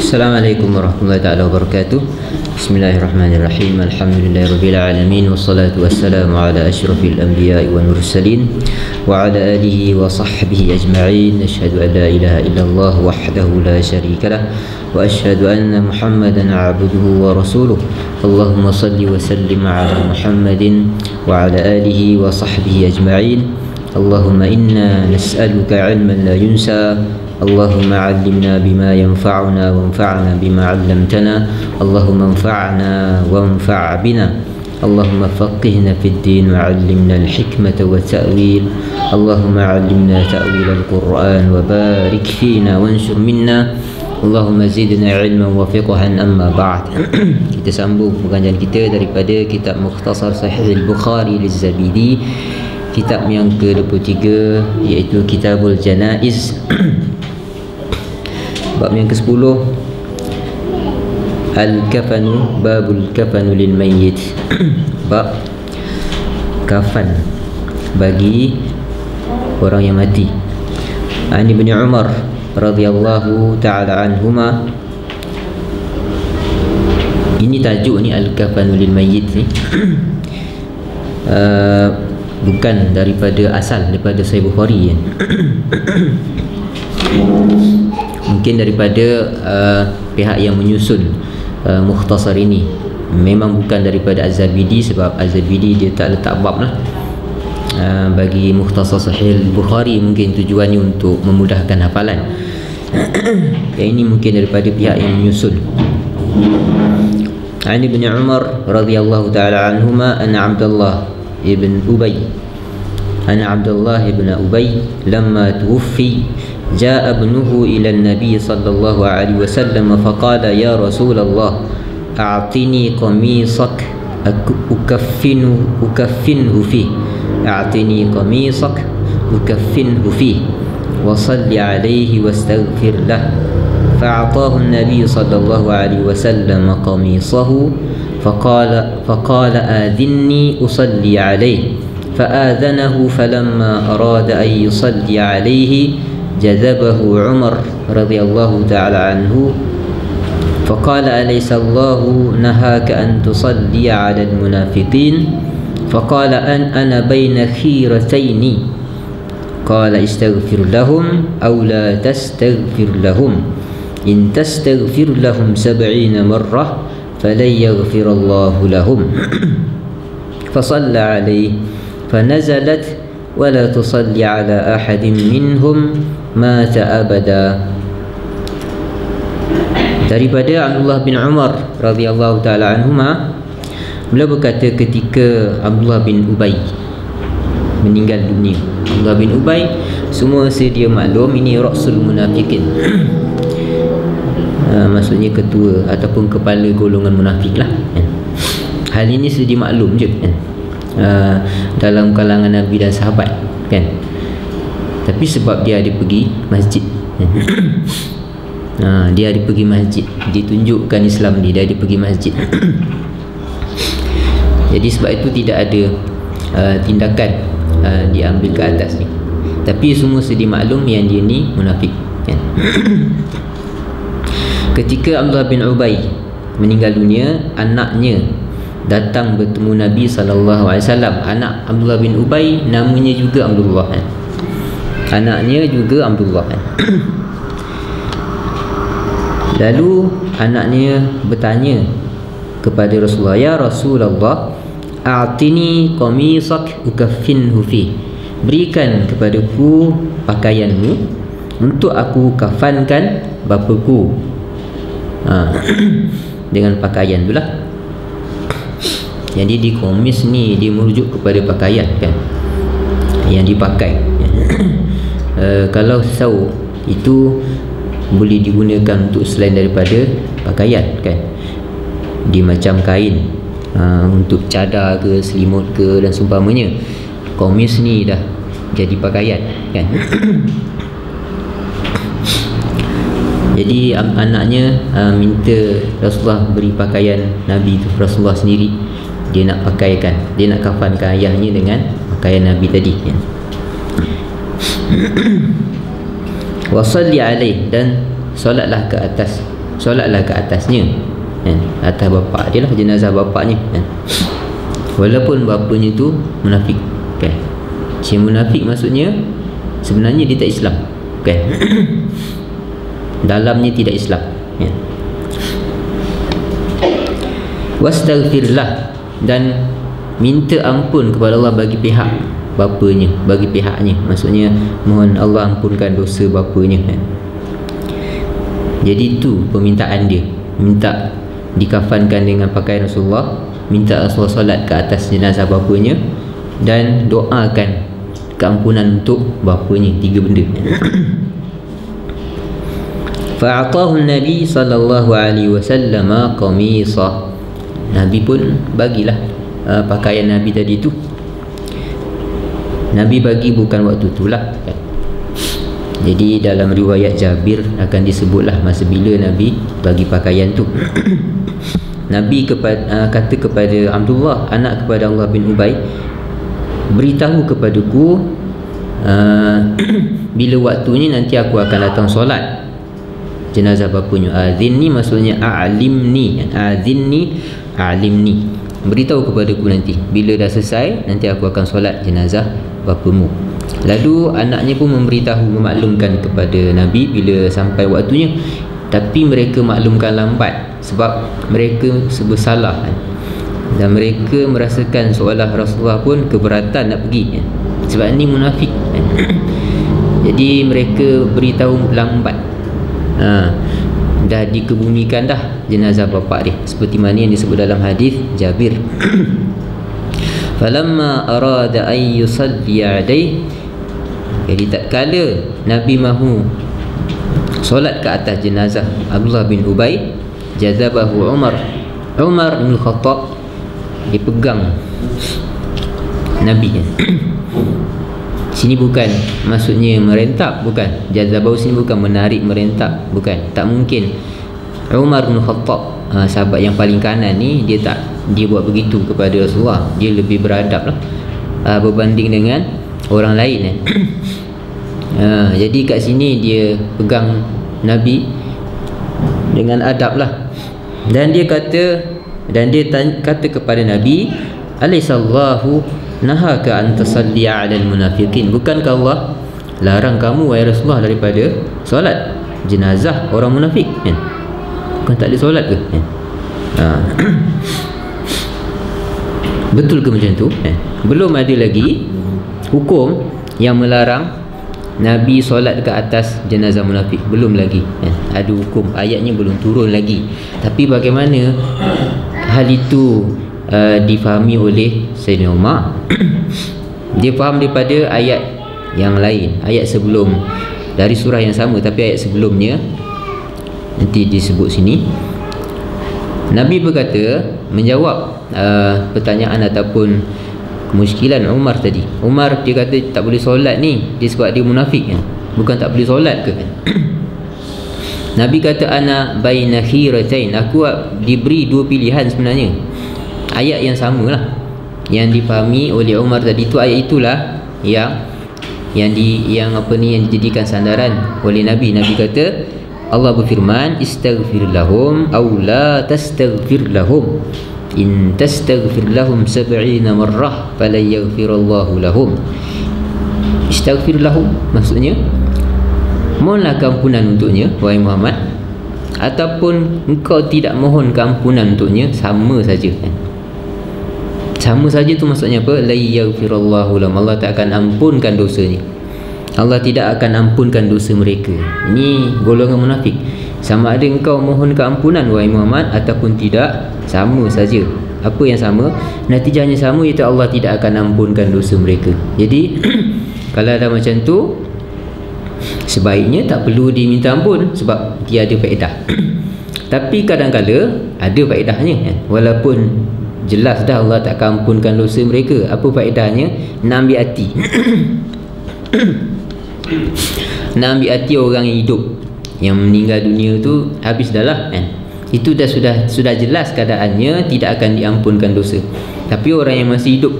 Assalamualaikum warahmatullahi taala wabarakatuh. Bismillahirrahmanirrahim. Alhamdulillahirabbil alamin wassalatu wassalamu ala asyrafil anbiya'i wan mursalin wa ala alihi wa sahbihi ajma'in. Asyhadu an la ilaha illallah wahdahu la syarikalah wa asyhadu anna Muhammadan 'abduhu wa rasuluh. Allahumma shalli wa sallim ala Muhammadin wa ala alihi wa sahbihi ajma'in. Allahumma inna nas'aluka 'ilman la yunsa. اللهم علمنا بما ينفعنا وانفعنا بما علمتنا اللهم انفعنا وانفع بنا اللهم فقهنا في الدين وعلمنا الحكمة والتأويل اللهم علمنا تأويل القرآن وبارك فينا وانشر منا اللهم زدنا علما وفقها. أما بعد. Kita sambung pengajian kita daripada kitab Mukhtasar Sahih Al-Bukhari Liz-Zabidi, kitab yang ke-23 iaitu Kitabul Janaiz. Bab yang ke-10, Al-Kafanu, Babul Kafanu lil Mayyit. Bab kafan bagi orang yang mati. An Ibn Umar radhiyallahu ta'ala anhuma. Ini tajuk ni, Al-Kafanu lil Mayyit ni. Bukan daripada asal, daripada Sahih Bukhari kan? Mungkin daripada pihak yang menyusun mukhtasar ini. Memang bukan daripada Az-Zabidi, sebab Az-Zabidi dia tak letak bab lah. Bagi Mukhtasar Sahih Bukhari mungkin tujuannya untuk memudahkan hafalan. Yang ini mungkin daripada pihak yang menyusun. An Ibn Umar radhiyallahu ta'ala anhuma anna Abdullah ibn Ubay lamma tuwfi جاء ابنه إلى النبي صلى الله عليه وسلم فقال يا رسول الله أعطني قميصك أكفنه فيه أعطني قميصك أكفنه فيه وصل عليه واستغفر له فأعطاه النبي صلى الله عليه وسلم قميصه فقال آذني أصلي عليه فآذنه فلما أراد أن يصلي عليه جذبه عمر رضي الله تعالى عنه فقال أليس الله نهاك أن تصلي على المنافقين فقال أنا بين خيرتين قال استغفر لهم أو لا تستغفر لهم إن تستغفر لهم 70 مرة فلن يغفر الله لهم فصلى عليه فنزلت ولا تصلي على أحد منهم مات أبدا. Daripada Abdullah bin Umar radhiyallahu ta'ala anhuma, beliau berkata ketika Abdullah bin Ubay meninggal dunia. Abdullah bin Ubay, semua sedia maklum, ini Rasul Munafikin. Maksudnya ketua ataupun kepala golongan munafik lah. Hal ini sedia maklum je kan? Dalam kalangan Nabi dan sahabat kan. Tapi sebab dia ada pergi masjid dia ada pergi masjid, ditunjukkan Islam dia ada pergi masjid. Jadi sebab itu tidak ada tindakan diambil ke atas ni. Tapi semua sedia maklum yang dia ni munafik kan. Ketika Abdullah bin Ubay meninggal dunia, anaknya datang bertemu Nabi SAW. Anak Abdullah bin Ubay namanya juga Abdullah kan? Anaknya juga Abdullah kan? Lalu anaknya bertanya kepada Rasulullah, ya Rasulullah, a'tini qamisak ukaffinhu fi, berikan kepadaku pakaianmu untuk aku kafankan bapaku. Dengan pakaian itulah. Jadi di komis ni dia merujuk kepada pakaian kan, yang dipakai. Kalau sauk itu boleh digunakan untuk selain daripada pakaian kan. Dia macam kain untuk cadar ke, selimut ke dan seumpamanya. Komis ni dah jadi pakaian kan. Jadi anaknya minta Rasulullah beri pakaian Nabi tu. Rasulullah sendiri dia nak pakaikan, dia nak kafankan ayahnya dengan pakaian Nabi tadi kan. Wasalli alaih, dan solatlah ke atas solatlah ke atasnya, kan? Atas bapa dia lah, jenazah bapaknya, kan? Walaupun bapanya tu munafik, kan? Si munafik maksudnya sebenarnya dia tak Islam, kan? Dalamnya tidak Islam, kan? Wastaghfirlah, dan minta ampun kepada Allah bagi pihak bapanya, bagi pihaknya, maksudnya mohon Allah ampunkan dosa bapanya, kan? Jadi itu permintaan dia, minta dikafankan dengan pakaian Rasulullah, minta Rasulullah solat ke atas jenazah bapanya, dan doakan keampunan untuk bapanya. 3 benda. Fa'atahu Nabi sallallahu alaihi wasallam qamisah, Nabi pun bagilah pakaian Nabi tadi tu. Nabi bagi bukan waktu tu lah, kan? Jadi dalam riwayat Jabir akan disebutlah masa bila Nabi bagi pakaian tu. Nabi kata kepada Abdullah, anak kepada Allah bin Ubay, beritahu kepadaku bila waktunya nanti aku akan datang solat jenazah bapanya. Azinni maksudnya a'limni, a'limni, beritahu kepadaku nanti bila dah selesai, nanti aku akan solat jenazah bapamu. Lalu anaknya pun memberitahu, memaklumkan kepada Nabi bila sampai waktunya, tapi mereka maklumkan lambat sebab mereka bersalah, kan? Dan mereka merasakan seolah Rasulullah pun keberatan nak pergi, kan? Sebab ni munafik, kan? Jadi mereka beritahu lambat. Dah dikebumikan dah jenazah bapa dia, seperti mana yang disebut dalam hadis Jabir. Falamma arada an yusalli alaihi, jadi tak kala Nabi mahu solat ke atas jenazah Abdullah bin Ubay, jazabahu Umar bin Khattab, dipegang Nabi. Sini bukan maksudnya merentap, bukan. Jazabahu sini bukan menarik, merentap, bukan. Tak mungkin. Umar bin Khattab, sahabat yang paling kanan ni, dia buat begitu kepada Rasulullah. Dia lebih beradab lah berbanding dengan orang lain, kan? Jadi kat sini dia pegang Nabi dengan adab lah. Dan dia kata kepada Nabi, alaihissallahu nahaka an tusalli 'alal munafiqin, bukankah Allah larang kamu wahai Rasulullah daripada solat jenazah orang munafik, kan? Bukan tak boleh solat ke, kan? Betul ke macam tu, kan? Belum ada lagi hukum yang melarang Nabi solat ke atas jenazah munafik, belum lagi, kan? Ada hukum, ayatnya belum turun lagi. Tapi bagaimana hal itu difahami oleh Sayyidina Umar? Dia faham daripada ayat yang lain, ayat sebelum, dari surah yang sama tapi ayat sebelumnya nanti disebut sini. Nabi berkata, menjawab pertanyaan ataupun kemusykilan Umar tadi. Umar dia kata tak boleh solat ni, dia sebab dia munafik, kan? Bukan tak boleh solat ke, kan? Nabi kata, ana baina khiratain, aku diberi 2 pilihan sebenarnya. Ayat yang sama lah yang dipahami oleh Umar tadi, itu ayat itulah yang dijadikan sandaran oleh Nabi. Nabi kata, Allah berfirman, istaghfir lahum aw la tastaghfir lahum, in tastaghfir lahum 70 marrah falan yaghfirallahu lahum. Istaghfir lahum maksudnya mohonlah keampunan untuknya wahai Muhammad, ataupun engkau tidak mohon keampunan untuknya, sama saja, kan? Sama saja tu maksudnya apa? La yaghfirallahu lahum, Allah tak akan ampunkan dosanya, Allah tidak akan ampunkan dosa mereka. Ini golongan munafik. Sama ada engkau mohon keampunan wahai Muhammad ataupun tidak, sama saja. Apa yang sama? Natijahnya sama, iaitu Allah tidak akan ampunkan dosa mereka. Jadi kalau ada macam tu, sebaiknya tak perlu diminta ampun sebab dia ada faedah. Tapi kadang-kala ada faedahnya, kan? Walaupun jelas dah Allah tak akan ampunkan dosa mereka, apa faedahnya? Nak ambil hati nak ambil hati orang yang hidup, yang meninggal dunia tu habis dah lah, kan? Itu dah sudah jelas keadaannya tidak akan diampunkan dosa. Tapi orang yang masih hidup,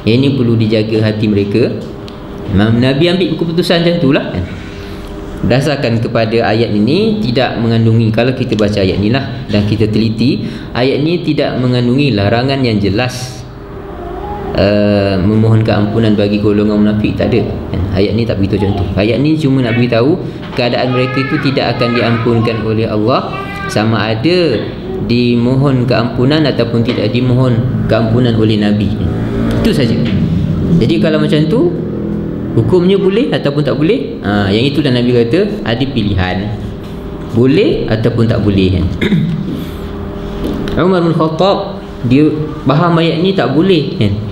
yang ini perlu dijaga hati mereka. Nabi ambil keputusan macam tu lah, kan? berdasarkan kepada ayat ini tidak mengandungi, kalau kita baca ayat ni lah dan kita teliti, ayat ni tidak mengandungi larangan yang jelas memohonkan ampunan bagi golongan munafik. Tak ada. Ayat ni tak beritahu macam tu. Ayat ni cuma nak beritahu keadaan mereka itu tidak akan diampunkan oleh Allah, sama ada dimohon keampunan ataupun tidak dimohon keampunan oleh Nabi. Itu saja. Jadi kalau macam tu, hukumnya boleh ataupun tak boleh. Yang itulah Nabi kata ada pilihan, boleh ataupun tak boleh kan. Umar bin Khattab dia faham ayat ni tak boleh kan.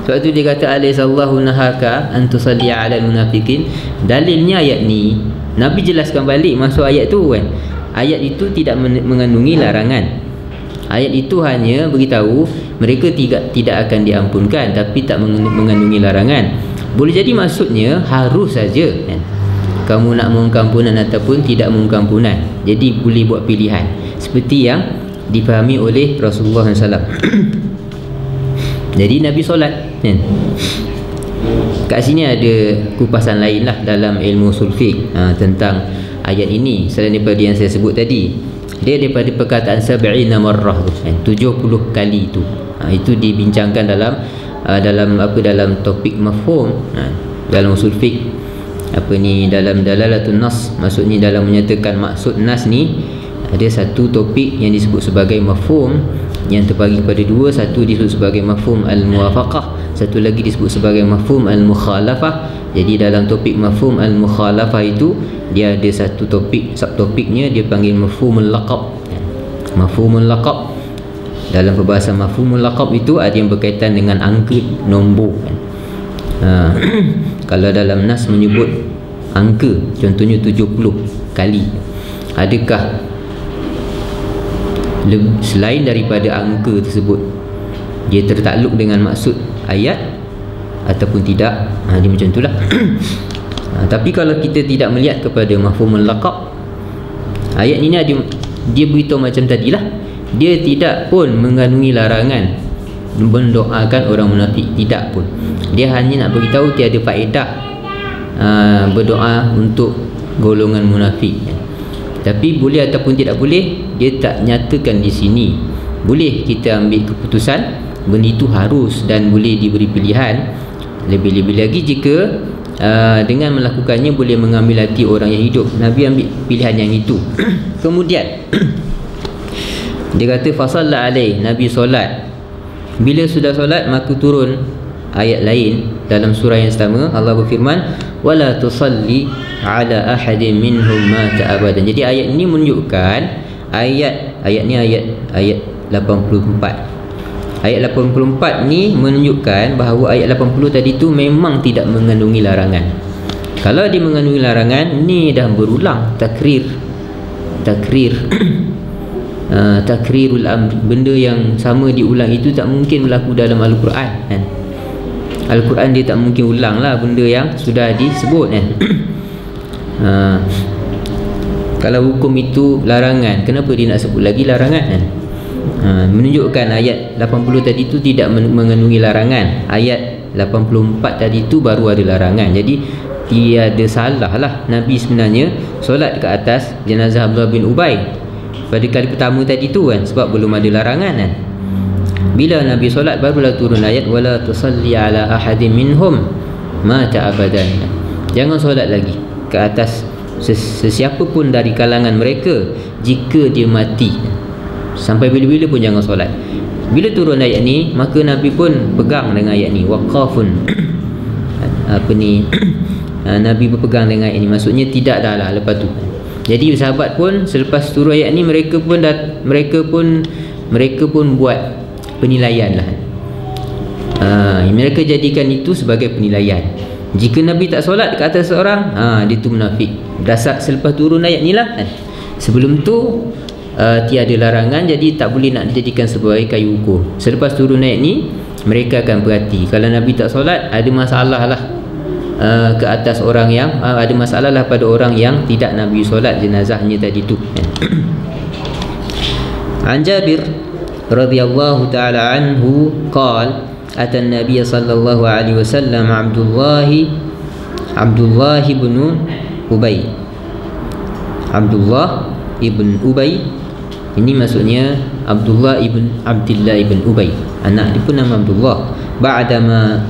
Sebab tu dia kata alaihissallahu nahaka an tusalli ala munafiqin. Dalilnya ayat ni, Nabi jelaskan balik masuk ayat tu kan. Ayat itu tidak mengandungi larangan. Ayat itu hanya beritahu mereka tidak akan diampunkan, tapi tak mengandungi larangan. Boleh jadi maksudnya harus saja kan, kamu nak mohonkan ampunan ataupun tidak mohonkan ampunan. Jadi boleh buat pilihan seperti yang dipahami oleh Rasulullah SAW. Jadi Nabi solat kan. Kat sini ada kupasan lain lah dalam ilmu usul fiqh tentang ayat ini, selain daripada yang saya sebut tadi. Dia daripada perkataan sab'ina marrah tu kan, 70 kali tu. Itu dibincangkan dalam topik mafhum dalam usul fiqh. Dalam dalalatun nas, maksudnya dalam menyatakan maksud nas ni, ada satu topik yang disebut sebagai mafhum yang terbagi kepada dua. Satu disebut sebagai mafhum al-muwafaqah, satu lagi disebut sebagai mafhum al-mukhalafah. Jadi dalam topik mafhum al-mukhalafah itu dia ada satu topik, subtopiknya dia panggil mafhumul laqab. Mafhumul laqab, dalam perbahasan mafhumul laqab itu ada yang berkaitan dengan angka, nombor kan. Kalau dalam nas menyebut angka, contohnya 70 kali, adakah selain daripada angka tersebut dia tertakluk dengan maksud ayat ataupun tidak? Dia macam itulah. Tapi kalau kita tidak melihat kepada mafhumul laqab, ayat ini dia beritahu macam tadilah, dia tidak pun mengandungi larangan mendoakan orang munafik, tidak pun. Dia hanya nak beritahu tiada faedah berdoa untuk golongan munafik. Tapi boleh ataupun tidak boleh, dia tak nyatakan di sini. Boleh kita ambil keputusan benda itu harus dan boleh diberi pilihan. Lebih-lebih lagi jika dengan melakukannya boleh mengambil hati orang yang hidup. Nabi ambil pilihan yang itu. Kemudian dia kata fasalla alaih, Nabi solat. Bila sudah solat maka turun ayat lain dalam surah yang sama. Allah berfirman wala tusalli ala ahadin minhum mata abadan. Jadi ayat ini menunjukkan ayat ni ayat 84. Ayat 84 ni menunjukkan bahawa ayat 80 tadi tu memang tidak mengandungi larangan. Kalau dia mengandungi larangan, ni dah berulang, takrirul amr, benda yang sama diulang itu tak mungkin berlaku dalam Al-Quran kan. Al-Quran dia tak mungkin ulang lah benda yang sudah disebut kan. Kalau hukum itu larangan, kenapa dia nak sebut lagi larangan kan? Menunjukkan ayat 80 tadi itu tidak mengandungi larangan. Ayat 84 tadi itu baru ada larangan. Jadi tiada salah lah Nabi sebenarnya solat ke atas jenazah Abdullah bin Ubay pada kali pertama tadi tu kan, sebab belum ada larangan kan. Bila Nabi solat barulah turun ayat wala tusalli ala ahadin minhum mata abadan. Jangan solat lagi ke atas sesiapa pun dari kalangan mereka jika dia mati. Sampai bila-bila pun jangan solat. Bila turun ayat ni, maka Nabi pun pegang dengan ayat ni, waqafun. Nabi berpegang dengan ayat ni, maksudnya tidak dah lah lepas tu. Jadi sahabat pun selepas turun ayat ni mereka pun buat penilaian lah. Mereka jadikan itu sebagai penilaian. Jika Nabi tak solat ke atas seorang, dia tu munafik. Berdasar selepas turun ayat ni lah kan. Sebelum tu tiada larangan, jadi tak boleh nak dijadikan sebagai kayu ukur. Selepas turun ayat ni mereka akan perhati, kalau Nabi tak solat ada masalah lah ke atas orang yang ada masalah lah pada orang yang tidak Nabi solat jenazahnya tadi tu kan. An Jabir radhiyallahu ta'ala anhu qala ata an-nabiy sallallahu alaihi wasallam Abdullah bin Ubay Abdullah ibn Ubay. Ini maksudnya Abdullah ibn Abdullah ibn Ubay, anak dia pun nama Abdullah. Ba'dama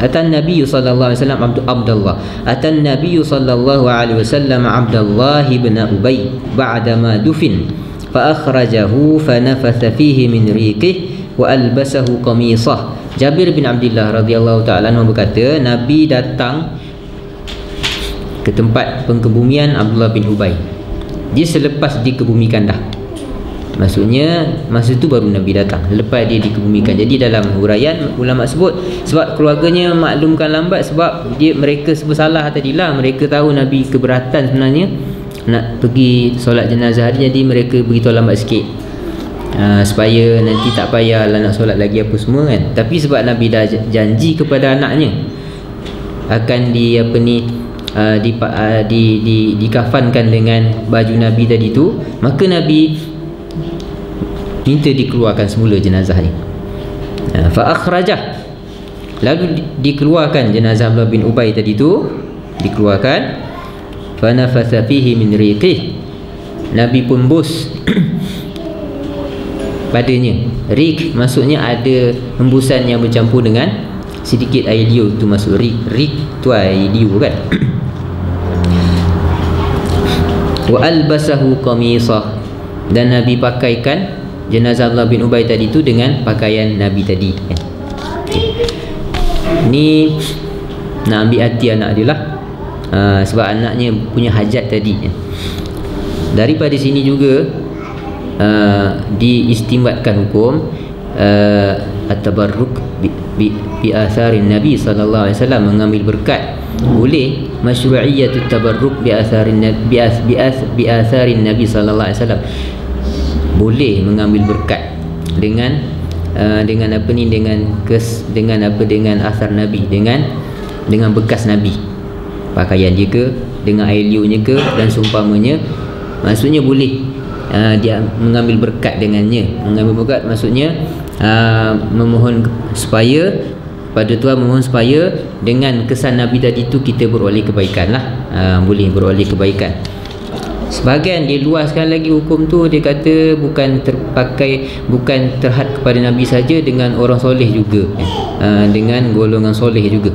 atan Nabi sallallahu alaihi wasallam Abdullah atan Nabi sallallahu alaihi wasallam Abdullah ibn Ubay ba'dama dufin fa akhrajahu fa nafatha fihi min riqih wa albasahu qamisah. Jabir bin Abdullah radhiyallahu taala anhu berkata, Nabi datang ke tempat pengkebumian Abdullah bin Ubay. Dia selepas dikebumikan dah. Maksudnya masa tu baru Nabi datang, lepas dia dikebumikan. Jadi dalam huraian ulama sebut sebab keluarganya maklumkan lambat sebab mereka bersalah tadilah. Mereka tahu Nabi keberatan sebenarnya nak pergi solat jenazah dia, jadi mereka beritahu lambat sikit supaya nanti tak payahlah nak solat lagi apa semua kan. Tapi sebab Nabi dah janji kepada anaknya akan dikafankan dengan baju Nabi tadi tu, maka Nabi minta dikeluarkan semula jenazah ni. Fa akhrajah, lalu dikeluarkan jenazah Abdullah bin Ubay tadi tu, dikeluarkan. Fa nafatha fihi min riqih, Nabi pun bus padanya. Riq maksudnya ada hembusan yang bercampur dengan sedikit air liur, tu masuk riq. Riq tu air liur kan. Wa albasahu qamisah, dan Nabi pakaikan jenazah Abdullah bin Ubay tadi tu dengan pakaian Nabi tadi kan. Ni nak ambil hati anak dia lah, sebab anaknya punya hajat tadi kan. Daripada sini juga diistimbatkan hukum at-tabarruk bi atharin Nabi sallallahu alaihi wasallam, mengambil berkat. Boleh masyru'iyyatut tabarruk bi atharin Nabi sallallahu alaihi wasallam, boleh mengambil berkat dengan apa ni, dengan athar Nabi, dengan bekas Nabi, pakaian dia ke, dengan air liurnya ke dan seumpamanya. Maksudnya boleh dia mengambil berkat dengannya. Mengambil berkat maksudnya memohon supaya pada Tuhan, memohon supaya dengan kesan Nabi tadi tu kita beroleh kebaikan lah. Boleh beroleh kebaikan. Sebahagian dia luaskan lagi hukum tu, dia kata bukan terhad kepada Nabi saja, dengan orang soleh juga, dengan golongan soleh juga.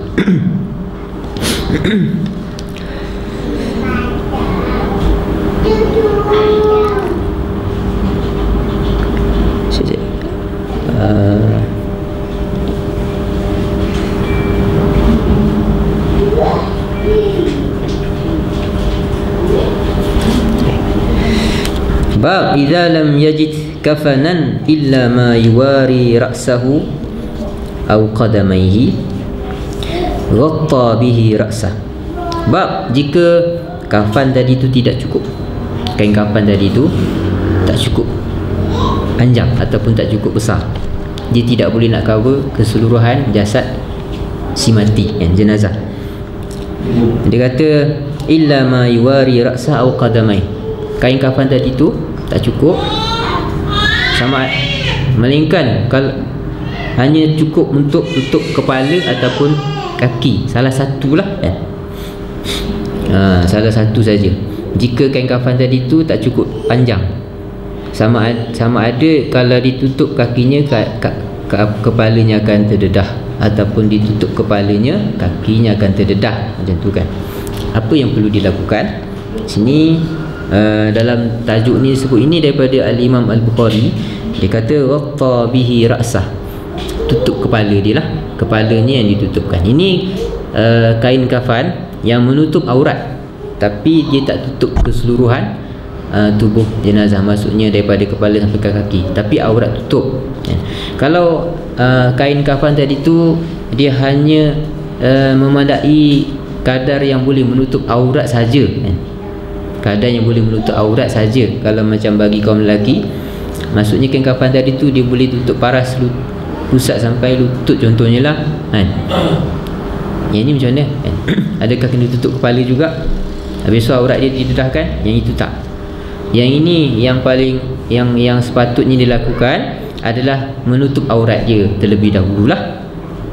Bab idza lam yajid kafanan illa ma yuwari ra'sahu aw qadamayhi ghatta bihi ra'sah. Bab jika kafan tadi tu tidak cukup, kain kafan tadi tu tak cukup panjang ataupun tak cukup besar, dia tidak boleh nak cover keseluruhan jasad si mati kan, jenazah. Dia kata illa ma yuwari ra'sah aw qadamai, kain kafan tadi tu tak cukup, sama melainkan kalau hanya cukup untuk tutup kepala ataupun kaki, salah satulah kan. Salah satu saja. Jika kain kafan tadi tu tak cukup panjang, sama ada kalau ditutup kakinya kepalanya akan terdedah, ataupun ditutup kepalanya kakinya akan terdedah, macam tu kan. Apa yang perlu dilakukan sini? Dalam tajuk ni sebut ini daripada Al-Imam Al-Bukhari. Dia kata ghatta bihi ra'sah, tutup kepala dia lah, kepalanya yang ditutupkan. Ini kain kafan yang menutup aurat, tapi dia tak tutup keseluruhan tubuh jenazah, maksudnya daripada kepala sampai ke kaki, tapi aurat tutup. Kalau kain kafan tadi tu dia hanya memadai kadar yang boleh menutup aurat saja kan, kadar yang boleh menutup aurat saja. Kalau macam bagi kaum lelaki, maksudnya kain kafan tadi tu dia boleh tutup paras pusat sampai lutut contohnya lah kan. Yang ni macam mana kan? Adakah kena tutup kepala juga, habis tu aurat dia didedahkan? Yang itu tak. Yang ini yang paling yang sepatutnya dilakukan adalah menutup aurat dia terlebih dahululah.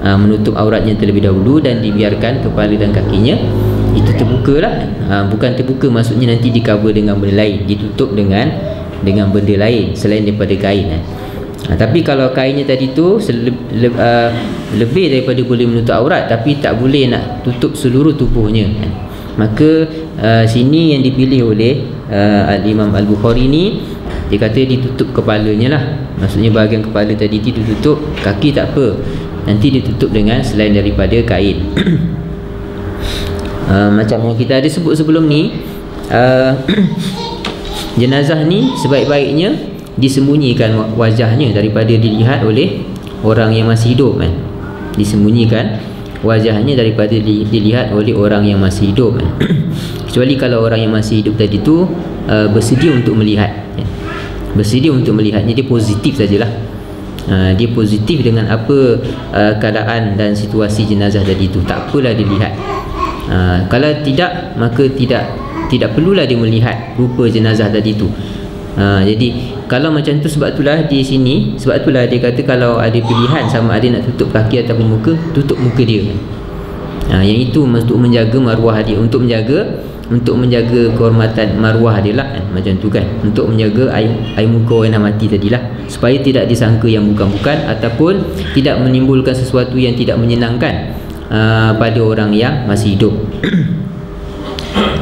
Menutup auratnya terlebih dahulu dan dibiarkan kepala dan kakinya itu terbuka lah. Bukan terbuka maksudnya nanti di cover dengan benda lain, ditutup dengan benda lain selain daripada kain. Tapi kalau kainnya tadi tu lebih daripada boleh menutup aurat, tapi tak boleh nak tutup seluruh tubuhnya, maka sini yang dipilih oleh Al-Imam Al-Bukhari ni, dia kata ditutup kepalanya lah. Maksudnya bahagian kepala tadi ditutup, kaki tak apa, nanti ditutup dengan selain daripada kain. Macam yang kita ada sebut sebelum ni, jenazah ni sebaik-baiknya disembunyikan wajahnya daripada dilihat oleh orang yang masih hidup, kan? Disembunyikan wajahnya daripada dilihat oleh orang yang masih hidup, kan? Kecuali kalau orang yang masih hidup tadi tu bersedia untuk melihat, kan? Bersedia untuk melihatnya, dia positif sajalah. Dia positif dengan apa keadaan dan situasi jenazah tadi tu, tak apalah dilihat. Kalau tidak, maka tidak perlulah dia melihat rupa jenazah tadi tu. Jadi kalau macam tu, sebab itulah di sini, sebab itulah dia kata kalau ada pilihan sama ada nak tutup kaki ataupun muka, tutup muka dia, kan? Yang itu untuk menjaga maruah dia, untuk menjaga kehormatan maruah dia lah, kan? Macam tu, kan? Untuk menjaga air muka orang yang mati tadilah, supaya tidak disangka yang bukan-bukan ataupun tidak menimbulkan sesuatu yang tidak menyenangkan pada orang yang masih hidup.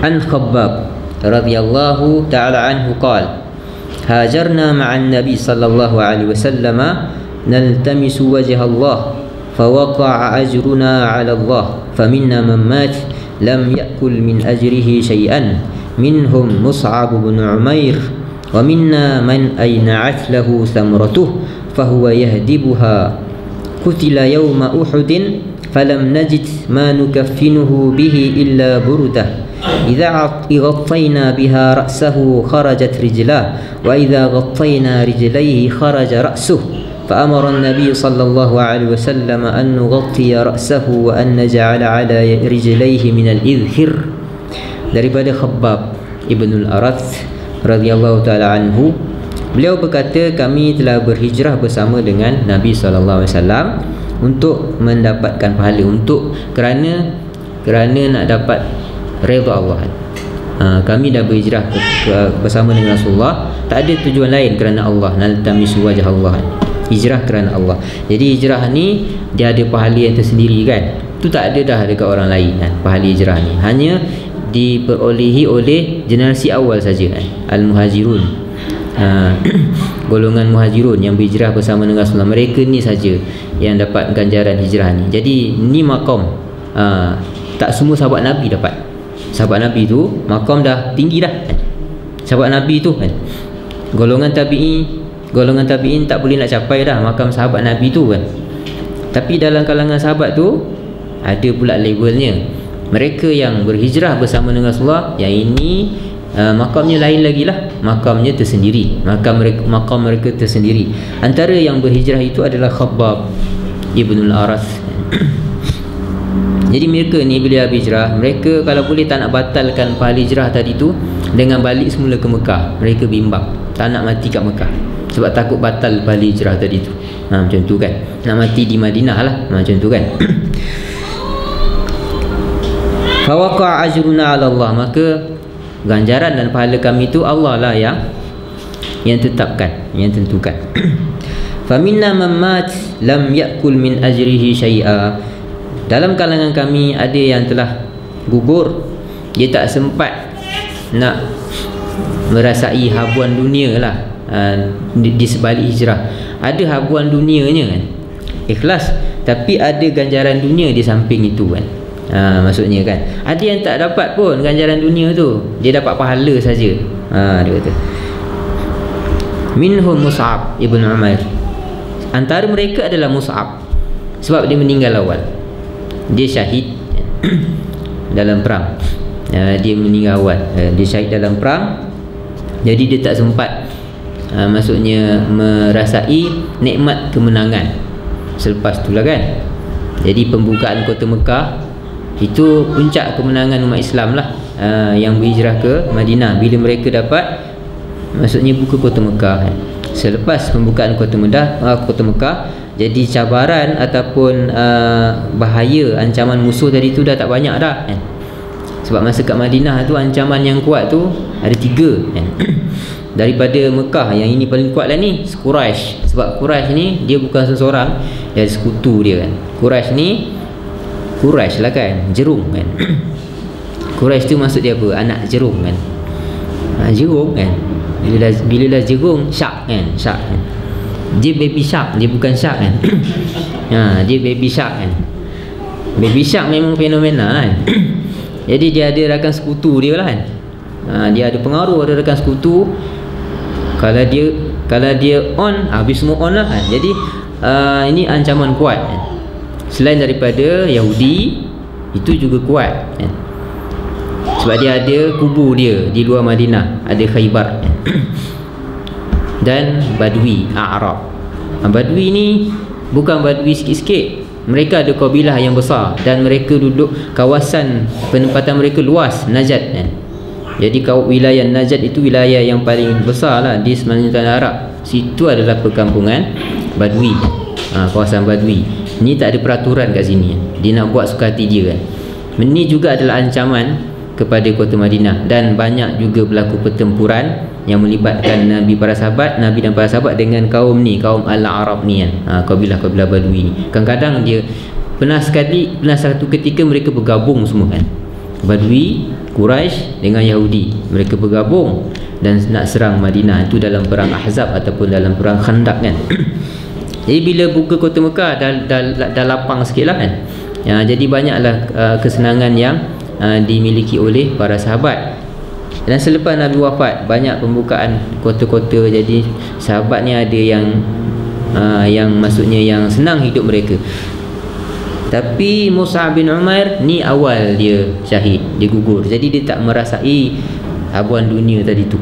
An Khabbab radhiyallahu ta'ala anhu qala hajarna ma'an nabi sallallahu alaihi wasallam naltamisu wajha Allah fawaqa'a ajruna 'ala Allah faminna man mat lam ya'kul min ajrihi shay'an minhum Mus'ab bin Umair wa minna man ayna'at lahu thamratuhu fahuwa yahdibuha qutila yawma Uhudin falam najid ma nukaffinuhu bihi illa burdah idza ghattayna biha ra'sahu kharajat rijlah wa idza ghattayna rijlayhi kharaja ra'suhu فأمر النبي صلى الله عليه وسلم أن نغطي رأسه وأن نجعل على رجليه من الإذخر. Daripada Khabbab Ibn al-Arath radhiyallahu ta'ala anhu, beliau berkata, kami telah berhijrah bersama dengan Nabi SAW untuk mendapatkan pahala, kerana nak dapat redha Allah. Kami dah berhijrah bersama dengan Rasulullah, tak ada tujuan lain kerana Allah, naltamisu wajh Allah, hijrah kerana Allah. Jadi hijrah ni dia ada pahala yang tersendiri, kan? Tu tak ada dah dekat orang lain, kan? Pahala hijrah ni hanya diperolehi oleh generasi awal saja, kan? Al-Muhajirun, golongan Muhajirun yang berhijrah bersama dengan Rasulullah, mereka ni saja yang dapat ganjaran hijrah ni. Jadi ni maqam, tak semua sahabat Nabi dapat. Sahabat Nabi tu maqam dah tinggi dah, kan? Sahabat Nabi tu, kan, golongan tabi'in tak boleh nak capai dah makam sahabat Nabi tu, kan. Tapi dalam kalangan sahabat tu ada pula levelnya. Mereka yang berhijrah bersama dengan Rasulullah, yang ini makamnya lain lagi lah, makamnya tersendiri, makam mereka tersendiri. Antara yang berhijrah itu adalah Khabbab Ibn al-Arath. Jadi mereka ni bila berhijrah, mereka kalau boleh tak nak batalkan pahala hijrah tadi tu dengan balik semula ke Mekah. Mereka bimbang tak nak mati kat Mekah sebab takut batal pahala hijrah tadi tu. Macam tu, kan? Nak mati di Madinah lah, macam tu, kan? Fawaqa ajruna 'ala Allah, maka ganjaran dan pahala kami tu Allah lah yang tetapkan, yang tentukan. Faminna man mat lam ya'kul min ajrihi syai'a. Dalam kalangan kami ada yang telah gugur, dia tak sempat nak merasai habuan dunia lah, di sebalik hijrah. Ada habuan dunianya, kan? Ikhlas, tapi ada ganjaran dunia di samping itu, kan? Maksudnya, kan, ada yang tak dapat pun ganjaran dunia tu, dia dapat pahala saja. Dia kata minhum Mus'ab ibn Umair. Antara mereka adalah Mus'ab, sebab dia meninggal awal, dia syahid dalam perang. Dia meninggal awal, dia syahid dalam perang. Jadi dia tak sempat maksudnya merasai nikmat kemenangan selepas itulah, kan. Jadi pembukaan kota Mekah itu puncak kemenangan umat Islam lah, yang berhijrah ke Madinah bila mereka dapat maksudnya buka kota Mekah, kan. Selepas pembukaan kota Mekah, jadi cabaran ataupun bahaya ancaman musuh tadi tu dah tak banyak dah, kan. Sebab masa kat Madinah tu ancaman yang kuat tu ada 3 kan. Daripada Mekah, yang ini paling kuat lah ni, Quraisy. Sebab Quraisy ni dia bukan seseorang, dia ada sekutu dia kan. Quraisy ni, Quraisy lah kan, jerung kan. Quraisy tu maksud dia apa? Anak jerung kan. Jerung kan, bila dah jerung, shark kan, shark kan. Dia baby shark, dia bukan shark kan. Dia baby shark kan. Baby shark memang fenomena kan. Jadi dia ada rakan sekutu dia lah kan. Dia ada pengaruh, ada rakan sekutu. Kalau dia on, habis semua on lah kan. Jadi ini ancaman kuat kan. Selain daripada Yahudi, itu juga kuat kan. Sebab dia ada kubu dia di luar Madinah, ada Khaybar kan. Dan Badui, Arab. Badui ni bukan Badui sikit-sikit. Mereka ada kabilah yang besar dan mereka duduk kawasan penempatan mereka luas, Najd kan. Jadi wilayah Najd itu wilayah yang paling besar lah di semenanjung tanah Arab. Situ adalah perkampungan Badui, kawasan Badui. Ini tak ada peraturan kat sini. Dia nak buat suka hati dia kan. Ini juga adalah ancaman kepada kota Madinah. Dan banyak juga berlaku pertempuran yang melibatkan Nabi, para sahabat, Nabi dan para sahabat dengan kaum ni, kaum Al-Arab ni kan. Kabilah-kabilah Badui ni. Kadang-kadang dia pernah satu ketika mereka bergabung semua kan. Badui, Quraisy dengan Yahudi, mereka bergabung dan nak serang Madinah. Itu dalam perang Ahzab ataupun dalam perang Khandaq kan. Jadi bila buka kota Mekah dah lapang sikit lah kan. Jadi banyaklah kesenangan yang dimiliki oleh para sahabat. Dan selepas Nabi wafat, banyak pembukaan kota-kota. Jadi sahabat ni ada yang maksudnya yang senang hidup mereka. Tapi Mus'ab bin Umair ni awal dia syahid, dia gugur. Jadi dia tak merasai habuan dunia tadi tu.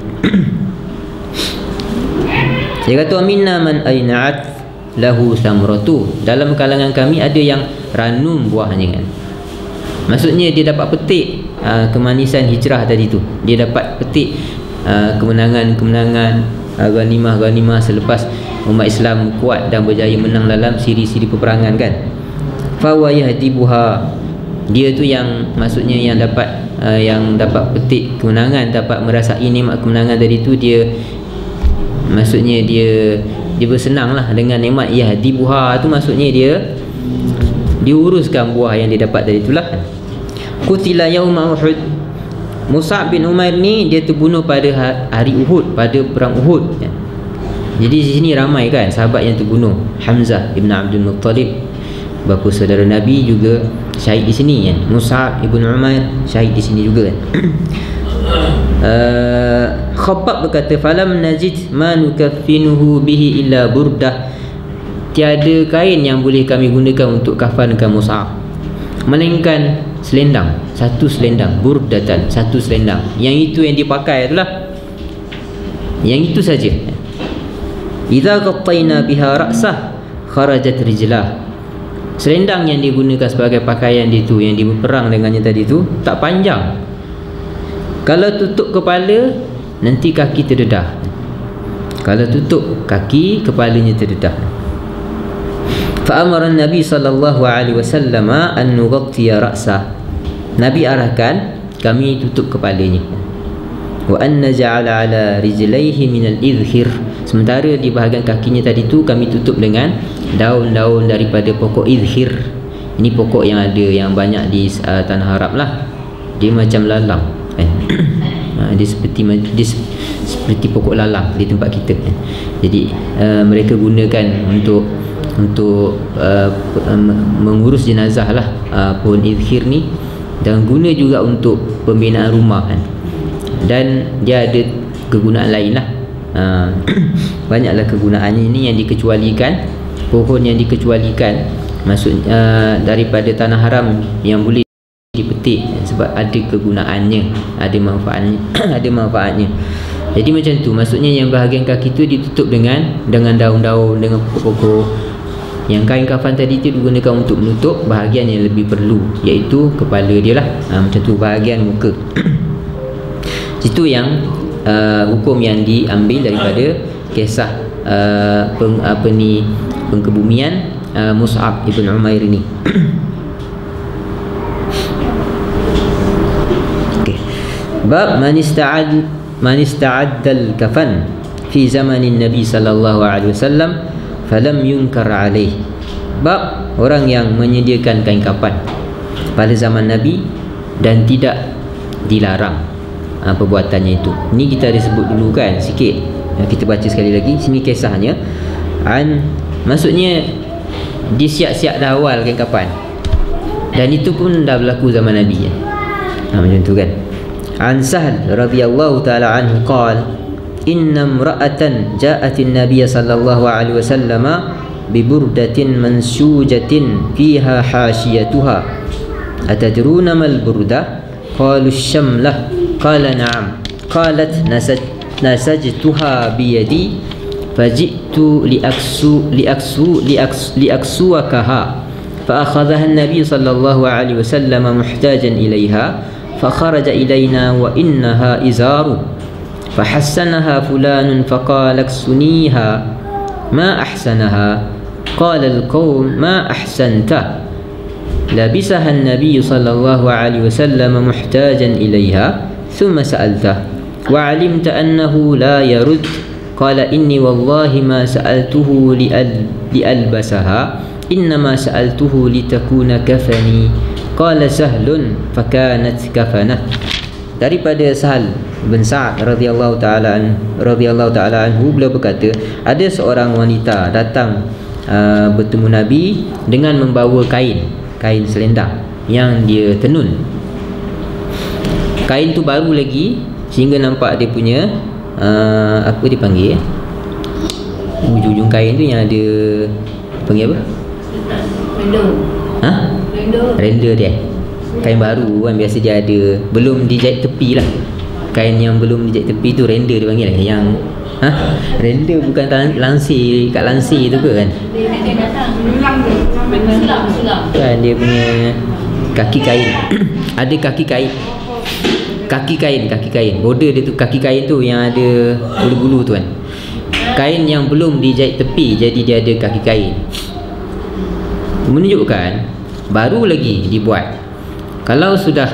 Dia kata minna man aina'at lahu samratu. Dalam kalangan kami ada yang ranum buahnya kan. Maksudnya dia dapat petik kemanisan hijrah tadi tu. Dia dapat petik kemenangan-kemenangan, ghanimah-ghanimah selepas umat Islam kuat dan berjaya menang dalam siri-siri peperangan kan. Fa wa yahdibuha. Dia tu yang maksudnya yang dapat petik kemenangan, dapat merasai nikmat kemenangan tadi tu. Dia maksudnya dia bersenang lah dengan nikmat yahdibuha tu. Maksudnya dia diuruskan buah yang dia dapat dari itulah. Qutila yauma Uhud. Mus'ab bin Umair ni dia terbunuh pada hari Uhud, pada perang Uhud. Jadi di sini ramai kan sahabat yang terbunuh. Hamzah ibn Abdul Muttalib, bapa saudara Nabi, juga syahid di sini kan. Mus'ab ibn Umair syahid di sini juga kan. Khabbab berkata, falam najid ma nukaffinuhu bihi illa burdah. Tiada kain yang boleh kami gunakan untuk kafankan Mus'ab, melainkan selendang, satu selendang, burdatan, satu selendang. Yang itu yang dipakai itulah, yang itu saja. Idza ghattayna biha ra'sah kharajat rijlah. Selendang yang digunakan sebagai pakaian dia tu, yang dia berperang dengannya tadi tu, tak panjang. Kalau tutup kepala, nanti kaki terdedah. Kalau tutup kaki, kepalanya terdedah. Fa'amara Nabi sallallahu alaihi wasallam an nughtiya ra'sah. Nabi arahkan kami tutup kepalanya. Wa an naj'ala ala rijlaihi min al-idhhir. Sementara di bahagian kakinya tadi tu kami tutup dengan daun-daun daripada pokok idhhir. Ini pokok yang ada yang banyak di tanah Arab lah. Dia macam lalang kan. Dia seperti pokok lalang di tempat kita kan. Jadi mereka gunakan untuk mengurus jenazah lah, pohon idhhir ni, dan guna juga untuk pembinaan rumah kan. Dan dia ada kegunaan lain lah. Banyaklah kegunaannya ini yang dikecualikan. Pohon yang dikecualikan maksud daripada tanah haram yang boleh dipetik sebab ada kegunaannya, ada manfaatnya. Ada manfaatnya. Jadi macam tu, maksudnya yang bahagian kaki tu ditutup dengan daun-daun, dengan pokok-pokok. Yang kain kafan tadi tu digunakan untuk menutup bahagian yang lebih perlu, iaitu kepala dia lah. Macam tu, bahagian muka. Itu yang hukum yang diambil daripada kisah pengkebumian Mus'ab ibn Umair ini. Bab man ista'addal kafan fi zamanin Nabi sallallahu alaihi wasallam falam yunkar alaih. Bab orang yang menyediakan kain kafan pada zaman Nabi dan tidak dilarang perbuatannya itu. Ini kita ada sebut dulu kan sikit. Kita baca sekali lagi. Sini kisahnya. Maksudnya dia siap-siap dah awal kain kafan. Dan itu pun dah berlaku zaman Nabi ya. Macam tu kan. An Sahl radhiyallahu taala anhu qala inna imra'atan ja'atin nabiy sallallahu alaihi wasallam bi burdatin mansujatin fiha hashiyatuha atadruna mal burdah qalu syamlah qala na'am qalat nasajtuha bi yadi faji'tu liaksuwakaha fa akhadhaha an-nabiy sallallahu alaihi wasallam muhtajan ilaiha فخرج إلينا وإنها إزار فحسنها فلان فقال اكسنيها ما أحسنها قال القوم ما أحسنته لبسها النبي صلى الله عليه وسلم محتاجا إليها ثم سألته وعلمت أنه لا يرد قال إني والله ما سألته لألبسها إنما سألته لتكون كفني. Qala Sahlun fakanat kafanah. Daripada Sahal bin Sa'ad radhiyallahu taala anhu, beliau berkata, ada seorang wanita datang bertemu Nabi dengan membawa kain selendang yang dia tenun. Kain tu baru lagi sehingga nampak dia punya apa dipanggil ujung-ujung kain tu yang ada panggil apa? Render dia. Kain baru kan biasa dia ada belum dijahit tepi lah. Kain yang belum dijahit tepi tu render dia panggil lah. Yang render bukan lansir kat lansir tu ke kan? Kan dia punya kaki kain. Ada kaki kain. Kaki kain. Border dia tu kaki kain tu yang ada bulu-bulu tu kan. Kain yang belum dijahit tepi jadi dia ada kaki kain. Menunjukkan baru lagi dibuat. Kalau sudah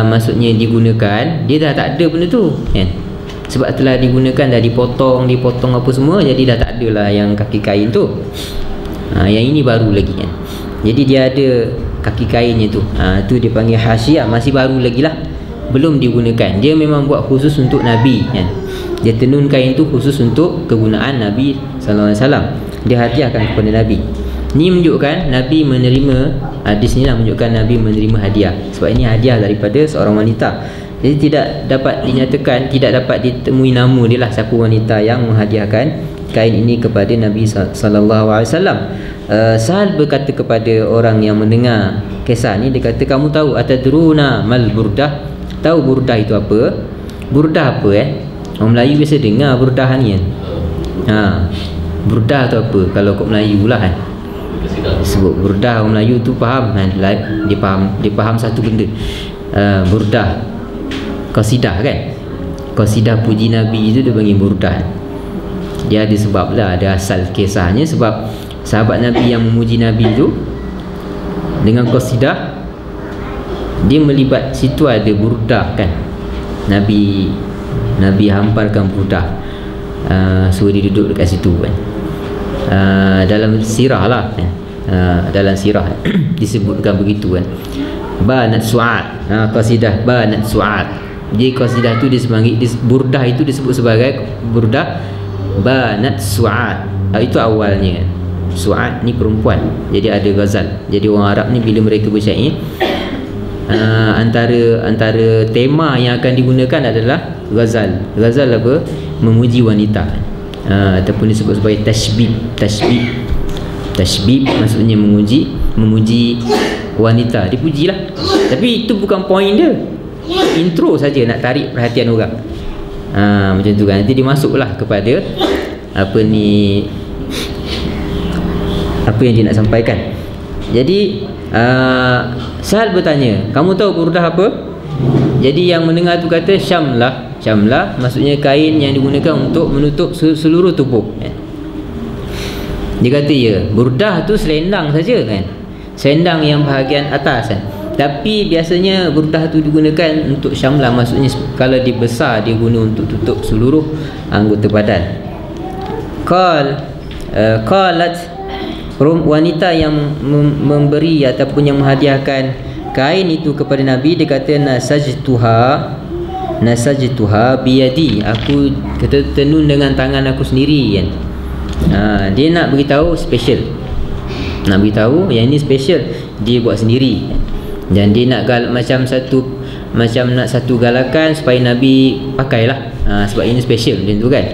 maksudnya digunakan, dia dah tak ada benda tu kan? Sebab telah digunakan, dah dipotong apa semua, jadi dah tak ada lah yang kaki kain tu. Yang ini baru lagi kan. Jadi dia ada kaki kainnya tu. Tu dia panggil hasyiah, masih baru lagi lah, belum digunakan. Dia memang buat khusus untuk Nabi kan. Dia tenun kain tu khusus untuk kegunaan Nabi sallallahu alaihi wasallam. Dia hadiahkan kepada Nabi. Ini menunjukkan Nabi menerima, hadis ni lah menunjukkan Nabi menerima hadiah. Sebab ini hadiah daripada seorang wanita. Jadi tidak dapat dinyatakan, tidak dapat ditemui nama dia lah siapa wanita yang menghadiahkan kain ini kepada Nabi sallallahu alaihi wasallam. Sahal berkata kepada orang yang mendengar kisah ni, dia kata, kamu tahu atadruna mal burdah? Tahu burdah itu apa? Burdah apa Orang Melayu biasa dengar burdah ni kan. Burdah tu apa? Kalau kau Melayu lah kan, sebut burdah, orang Melayu tu faham kan? Dia faham satu benda. Burdah qasidah kan. Qasidah puji Nabi itu dia panggil burdah. Dia ada sebab lah, ada asal kisahnya. Sebab sahabat Nabi yang memuji Nabi tu dengan qasidah, dia melibat situ ada burdah kan. Nabi hamparkan burdah, suruh dia duduk dekat situ kan. Dalam sirah lah kan. Dalam sirah disebutkan begitu kan. Banat Su'ad, qasidah Banat Su'ad. Jadi qasidah tu burdah itu disebut sebagai burdah Banat Su'ad. Itu awalnya. Su'ad ni perempuan, jadi ada ghazal. Jadi orang Arab ni bila mereka bersyair, antara tema yang akan digunakan adalah ghazal. Ghazal apa? Memuji wanita, ataupun disebut sebagai tashbib maksudnya memuji wanita, dipujilah. Tapi itu bukan poin dia, intro saja nak tarik perhatian orang. Macam tu kan. Nanti dia masuklah kepada apa yang dia nak sampaikan. Jadi Sahal bertanya, kamu tahu burdah apa? Jadi yang mendengar tu kata syamlah. Syamlah maksudnya kain yang digunakan untuk menutup seluruh tubuh. Dia kata ya, burdah tu selendang saja kan. Selendang yang bahagian atas kan. Tapi biasanya burdah tu digunakan untuk syamlah, maksudnya kalau dia besar dia guna untuk tutup seluruh anggota badan. Qalat, wanita yang memberi ataupun yang menghadiahkan kain itu kepada Nabi, dia kata nasajtuha biyadi, aku kata tenun dengan tangan aku sendiri kan. Dia nak beritahu special, nak beritahu yang ini special, dia buat sendiri. Dan dia nak macam nak satu galakan supaya Nabi pakailah, sebab ini special macam tu kan.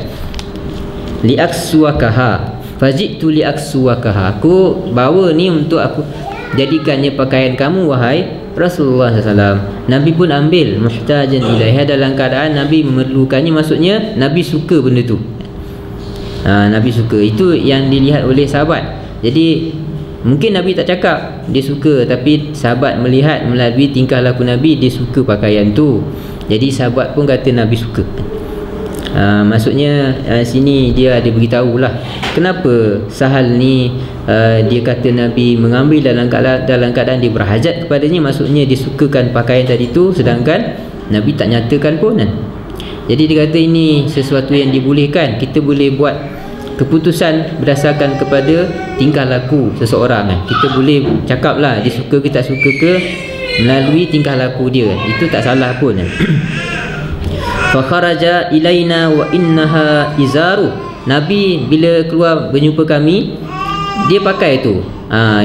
Liaksuakaha, fajitu liaksuakaha, aku bawa ni untuk aku jadikannya pakaian kamu wahai Rasulullah SAW. Nabi pun ambil, muhtajan ilaiha, dalam keadaan Nabi memerlukannya, maksudnya Nabi suka benda tu. Nabi suka, itu yang dilihat oleh sahabat. Jadi mungkin Nabi tak cakap dia suka, tapi sahabat melihat melalui tingkah laku Nabi, dia suka pakaian tu. Jadi sahabat pun kata Nabi suka. Maksudnya sini dia ada beritahu lah kenapa Sahal ni dia kata Nabi mengambil dalam keadaan dia berhajat kepadanya, maksudnya dia sukakan pakaian tadi tu, sedangkan Nabi tak nyatakan pun kan. Jadi dia kata ini sesuatu yang dibolehkan, kita boleh buat keputusan berdasarkan kepada tingkah laku seseorang kan. Kita boleh cakap lah dia suka ke tak suka ke melalui tingkah laku dia kan. Itu tak salah pun kan. Fa kharaja ilaina wa innaha izaru, Nabi bila keluar berjumpa kami, dia pakai tu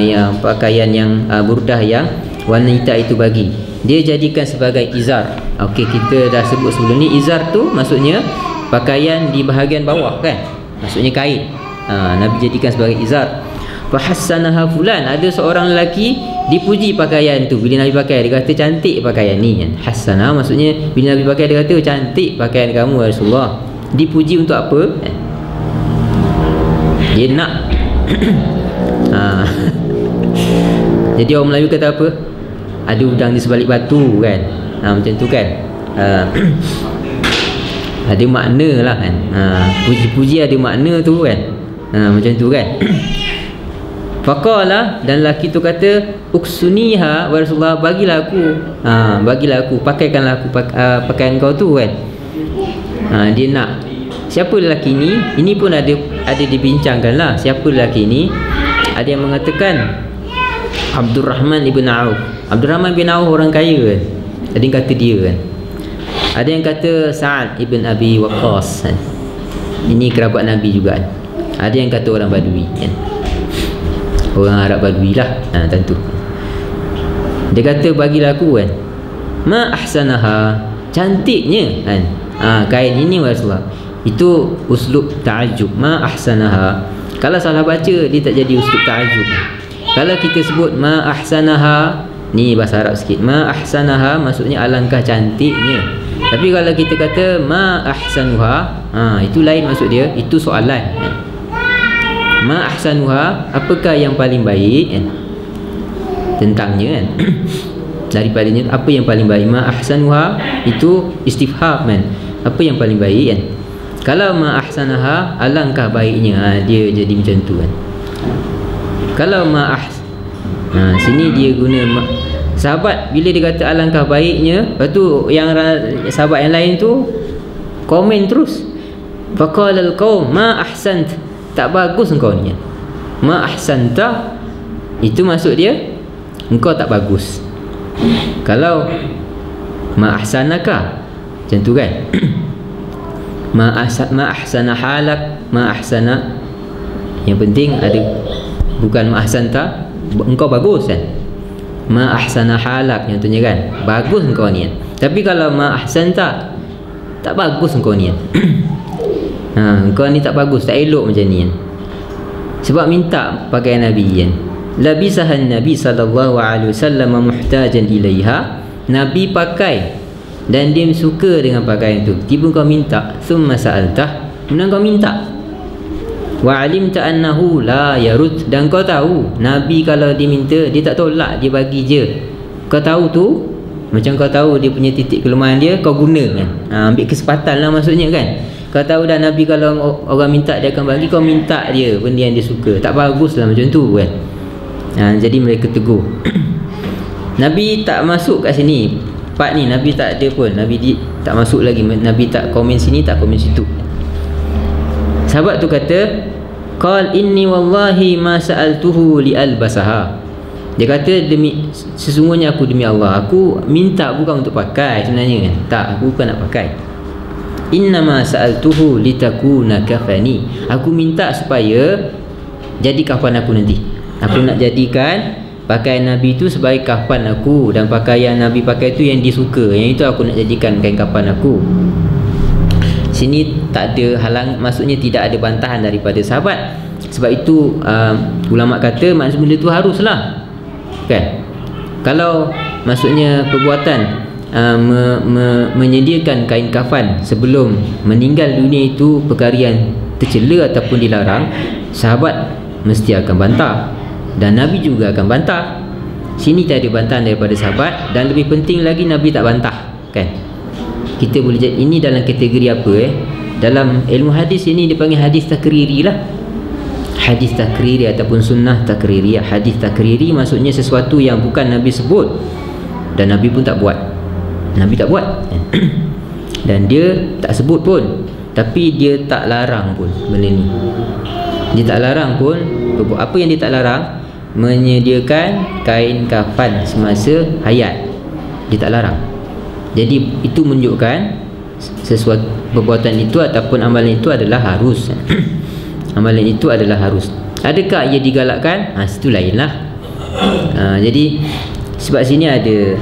yang pakaian yang burdah yang wanita itu bagi, dia jadikan sebagai izar. Okey, kita dah sebut sebelum ni, izar tu maksudnya pakaian di bahagian bawah kan, maksudnya kain. Nabi jadikan sebagai izar. Fa hassanaha fulan, ada seorang lelaki dipuji pakaian tu bila Nabi pakai, dia kata cantik pakaian ni kan. Hasanah maksudnya bila Nabi pakai, dia kata cantik pakaian kamu Rasulullah. Dipuji untuk apa? Dia nak jadi orang Melayu kata apa? Ada udang di sebalik batu kan. Macam tu kan. Ada makna lah kan. Puji-puji ada makna tu kan. Macam tu kan. Faqala, dan lelaki tu kata uksuniha wa Rasulullah, bagilah aku, pakaikanlah aku pakaian kau tu kan. Dia nak. Siapa lelaki ni? Ini pun ada dibincangkan lah. Siapa lelaki ni? Ada yang mengatakan Abdurrahman ibn Auf. Abdurrahman bin Auf orang kaya kan. Ada yang kata dia kan. Ada yang kata Sa'ad ibn Abi Waqqas kan. Ini kerabat Nabi juga kan. Ada yang kata orang Badui kan. Orang Arab Badui lah, tentu. Dia kata bagilah aku kan. Ma ahsanaha, cantiknya kan. Kain ini Rasulullah. Itu uslub ta'ajub. Ma ahsanaha. Kalau salah baca dia tak jadi uslub ta'ajub. Kalau kita sebut ma ahsanaha, ni bahasa Arab sikit. Ma ahsanaha maksudnya alangkah cantiknya. Tapi kalau kita kata ma ahsanuha, itu lain maksud dia, itu soalan. Ma ahsanuha, apakah yang paling baik kan? Tentangnya kan. Daripadanya apa yang paling baik. Ma ahsanuha itu istifham kan. Apa yang paling baik kan? Kalau ma ahsanaha, alangkah baiknya, dia jadi macam tu kan. Kalau ma sini dia guna sahabat bila dia kata alangkah baiknya, lepas tu yang sahabat yang lain tu komen terus. Faqala al-qaum ma ahsant, tak bagus engkau ni. Ma ahsanta, itu maksud dia engkau tak bagus. Kalau ma ahsanaka, macam tu kan. ma ahsana halak, ma ahsana, yang penting ada, bukan ma ahsanta engkau bagus kan. Ma ahsana halak contohnya kan, bagus engkau ni kan. Tapi kalau ma ahsanta, tak bagus engkau ni kan. Engkau ni tak bagus, tak elok macam ni kan. Sebab minta pakaian Nabi kan. Labisahan Nabi sallallahu alaihi wasallam muhtajan ilaiha, Nabi pakai dan dia suka dengan pakaian tu. Tiba kau minta, thumma sa'altah, kemudian kau minta. Wa alimta annahu la yarud, dan kau tahu Nabi kalau dia minta dia tak tolak, dia bagi je. Kau tahu tu, macam kau tahu dia punya titik kelemahan dia, kau guna kan. Ambil kesempatan lah maksudnya kan. Kau tahu dah Nabi kalau orang minta dia akan bagi, kau minta dia benda yang dia suka. Tak bagus lah macam tu kan. Jadi mereka tegur. Nabi tak masuk kat sini. Part ni Nabi tak ada pun. Nabi tak masuk lagi. Nabi tak komen sini, tak komen situ. Sahabat tu kata, qal inni wallahi ma sa'altuhu li albasaha. Dia kata, sesungguhnya aku demi Allah, aku minta bukan untuk pakai sebenarnya. Tak, aku bukan nak pakai. Innama sa'altuhu litakuna kafani. Aku minta supaya jadi kafan aku nanti. Aku nak jadikan pakaian Nabi itu sebagai kafan aku, dan pakaian Nabi pakai itu yang dia suka. Yang itu aku nak jadikan kain kafan aku. Sini tak ada halang, maksudnya tidak ada bantahan daripada sahabat. Sebab itu ulama kata maksud benda itu haruslah, kan? Kalau maksudnya perbuatan menyediakan kain kafan sebelum meninggal dunia itu perkara yang tercela ataupun dilarang, sahabat mesti akan bantah, dan Nabi juga akan bantah. Sini tak ada bantahan daripada sahabat, dan lebih penting lagi Nabi tak bantah, kan? Kita boleh jadi ini dalam kategori apa? Dalam ilmu hadis ini dipanggil hadis takriri lah. Hadis takriri ataupun sunnah takriri. Hadis takriri maksudnya sesuatu yang bukan Nabi sebut dan Nabi pun tak buat. Nabi tak buat dan dia tak sebut pun, tapi dia tak larang pun benda ni. Dia tak larang pun. Apa yang dia tak larang? Menyediakan kain kafan semasa hayat. Dia tak larang. Jadi itu menunjukkan sesuatu perbuatan itu ataupun amalan itu adalah harus. Amalan itu adalah harus. Adakah ia digalakkan? Situ lainlah. Jadi sebab sini ada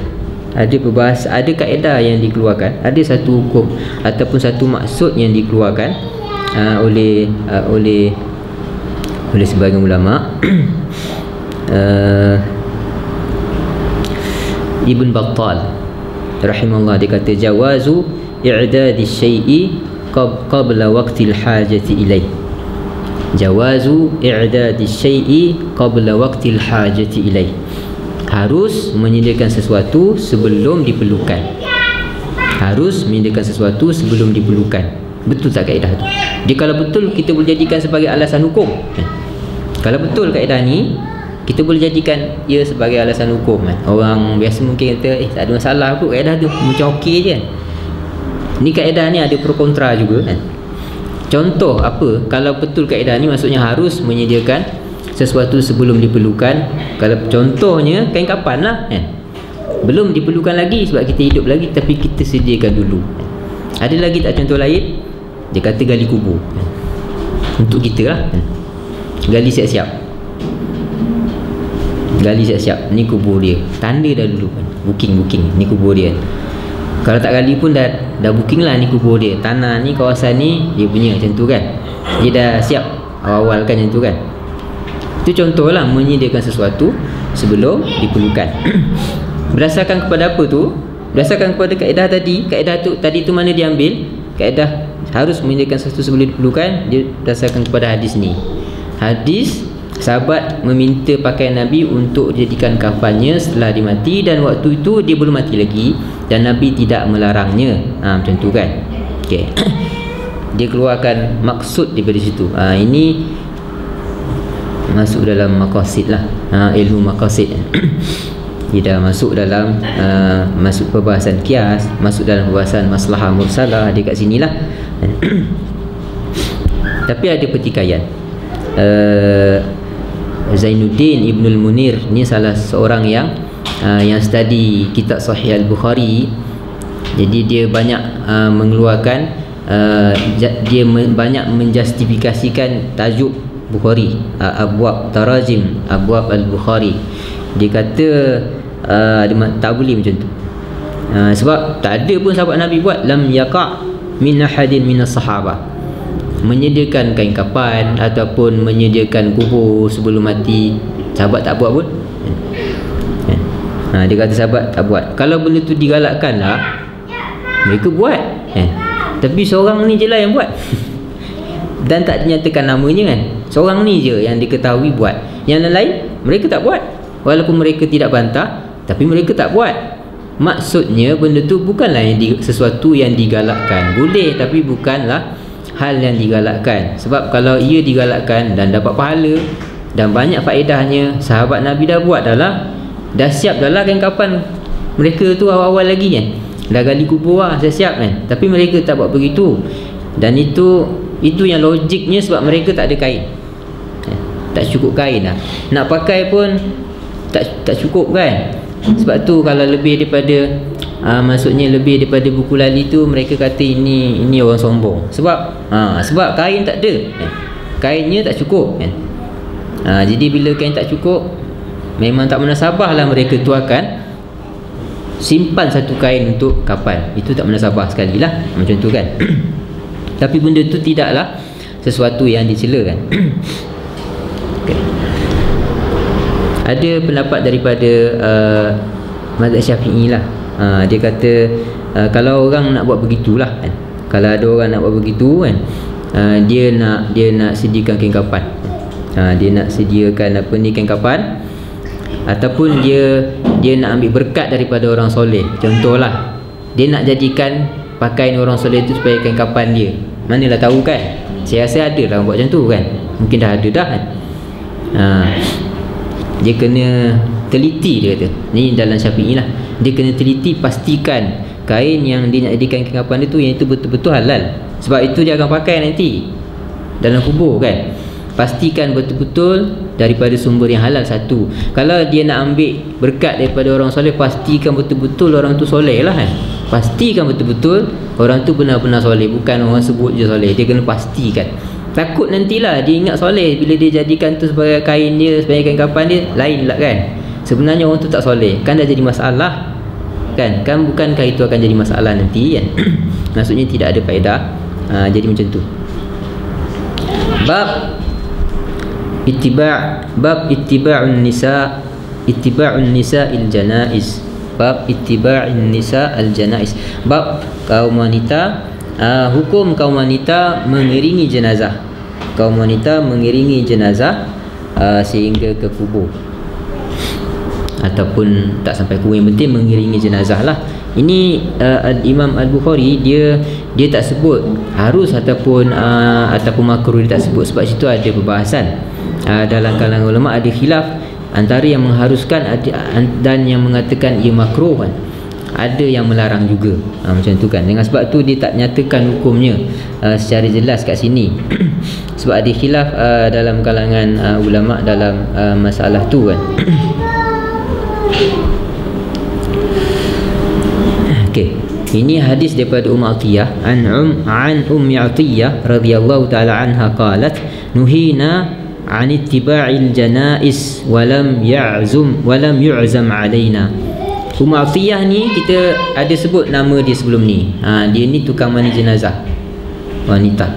perbahasan, ada kaedah yang dikeluarkan, ada satu hukum ataupun satu maksud yang dikeluarkan oleh sebahagian ulama. Ibn Battal rahimahullah, dia kata jawazu i'dadi syai'i qabla waqtil hajati ilaih. Jawazu i'dadi syai'i qabla waqtil hajati ilaih. Harus menyediakan sesuatu sebelum diperlukan. Harus menyediakan sesuatu sebelum diperlukan. Betul tak kaedah tu? Dia kalau betul, kita boleh jadikan sebagai alasan hukum. Kalau betul kaedah ni, kita boleh jadikan ia sebagai alasan hukum, kan? Orang biasa mungkin kata tak ada masalah kot kaedah tu, macam okey je, kan? Ni kaedah ni ada pro kontra juga, kan? Contoh apa? Kalau betul kaedah ni maksudnya harus menyediakan sesuatu sebelum diperlukan. Kalau contohnya kain kafan lah, kan? Belum diperlukan lagi sebab kita hidup lagi, tapi kita sediakan dulu. Ada lagi tak contoh lain? Dia kata gali kubur, kan? Untuk kita lah, kan? Gali siap-siap. Gali siap-siap. Ni kubur dia. Tanda dah dulu, kan? Booking. Ni kubur dia. Kalau tak gali pun dah booking lah, ni kubur dia. Tanah ni, kawasan ni dia punya, macam tu, kan? Dia dah siap awal-awal, kan, macam tu, kan? Itu contoh lah menyediakan sesuatu sebelum diperlukan. Berdasarkan kepada apa tu? Berdasarkan kepada kaedah tadi. Kaedah tu tadi tu mana diambil? Kaedah harus menyediakan sesuatu sebelum diperlukan, dia berdasarkan kepada hadis ni. Hadis sahabat meminta pakaian Nabi untuk dijadikan kafannya setelah dia mati, dan waktu itu dia belum mati lagi dan Nabi tidak melarangnya. Macam tu, kan? Okey. Dia keluarkan maksud daripada situ. Ini masuk dalam maqasid lah, ilmu maqasid. Dia dah masuk dalam masuk perbahasan kias, masuk dalam perbahasan maslahah mursalah, dia kat sinilah. Tapi ada pertikaian. Zainuddin Ibnul Munir ni salah seorang yang study kitab Sahih Al-Bukhari. Jadi dia banyak mengeluarkan banyak menjustifikasikan tajuk Bukhari, abwab tarajim, abwab al-Bukhari. Dia kata tak boleh macam tu, sebab tak ada pun sahabat Nabi buat. Lam yaqa' min ahadin minas sahabah, menyediakan kain kafan ataupun menyediakan kubur sebelum mati. Sahabat tak buat pun. Dia kata sahabat tak buat. Kalau benda tu digalakkan lah, mereka buat, tapi seorang ni je lah yang buat. Dan tak dinyatakan namanya, kan? Seorang ni je yang diketahui buat. Yang lain mereka tak buat. Walaupun mereka tidak bantah, tapi mereka tak buat. Maksudnya benda tu bukanlah sesuatu yang digalakkan. Boleh, tapi bukanlah hal yang digalakkan. Sebab kalau ia digalakkan dan dapat pahala dan banyak faedahnya, sahabat Nabi dah buat dah lah. dah siap dah lah kain kapan mereka tu awal-awal lagi kan, dah gali kubur lah, dah siap kan, tapi mereka tak buat begitu. Dan itu yang logiknya sebab mereka tak ada kain, tak cukup kain lah, nak pakai pun tak cukup kan. Sebab tu kalau lebih daripada maksudnya lebih daripada buku lali tu, mereka kata ini orang sombong. Sebab kain tak ada kan? Kainnya tak cukup kan. Jadi bila kain tak cukup, memang tak munasabah lah mereka tu akan simpan satu kain untuk kapan. Itu tak munasabah sekali lah, macam tu kan. Tapi benda tu tidaklah sesuatu yang dicela kan. Okay. Ada pendapat daripada mazhab Syafi'i lah. Dia kata kalau orang nak buat begitulah kan, kalau ada orang nak buat begitu kan, dia nak sediakan kain kapan, dia nak sediakan kain kapan, ataupun dia nak ambil berkat daripada orang soleh. Contohlah, dia nak jadikan pakaian orang soleh tu supaya kain kapan dia. Manalah tahu kan, saya rasa ada lah buat macam tu kan, mungkin dah ada dah kan. Dia kena teliti, dia kata ni dalam Syafi'i lah, dia kena teliti pastikan kain yang dia nak jadikan kain kapan dia tu, yang itu betul-betul halal. Sebab itu dia akan pakai nanti dalam kubur kan. Pastikan betul-betul daripada sumber yang halal satu. Kalau dia nak ambil berkat daripada orang soleh, pastikan betul-betul orang tu soleh lah kan. Pastikan betul-betul orang tu benar-benar soleh, bukan orang sebut je soleh. Dia kena pastikan. Takut nantilah dia ingat soleh, bila dia jadikan tu sebagai kain dia, sebagai kain kapan dia, lain lah kan. Sebenarnya orang tu tak soleh, kan dah jadi masalah kan. Kan bukankah itu akan jadi masalah nanti kan. Maksudnya tidak ada faedah. Jadi macam tu. Bab ittiba'un nisa'il janaiz. Bab ittiba'in nisa'il janaiz. Bab kaum wanita, hukum kaum wanita mengiringi jenazah. Kaum wanita mengiringi jenazah sehingga ke kubur, ataupun tak sampai kubur, yang penting mengiringi jenazah lah. Ini Imam Al-Bukhari dia tak sebut harus ataupun makruh, dia tak sebut. Sebab situ ada perbahasan dalam kalangan ulama, ada khilaf antara yang mengharuskan dan yang mengatakan ia makruh kan. Ada yang melarang juga, macam tu kan. Dengan sebab tu dia tak nyatakan hukumnya secara jelas kat sini. Sebab ada khilaf dalam kalangan ulama dalam masalah tu kan. Okey, ini hadis daripada Atiyah an Ummi Atiyah radhiyallahu taala anha qalat nuhina an ittiba'il janaiz wa lam yu'zam alaina. Atiyah ni kita ada sebut nama dia sebelum ni. Dia ni tukang mandi jenazah wanita.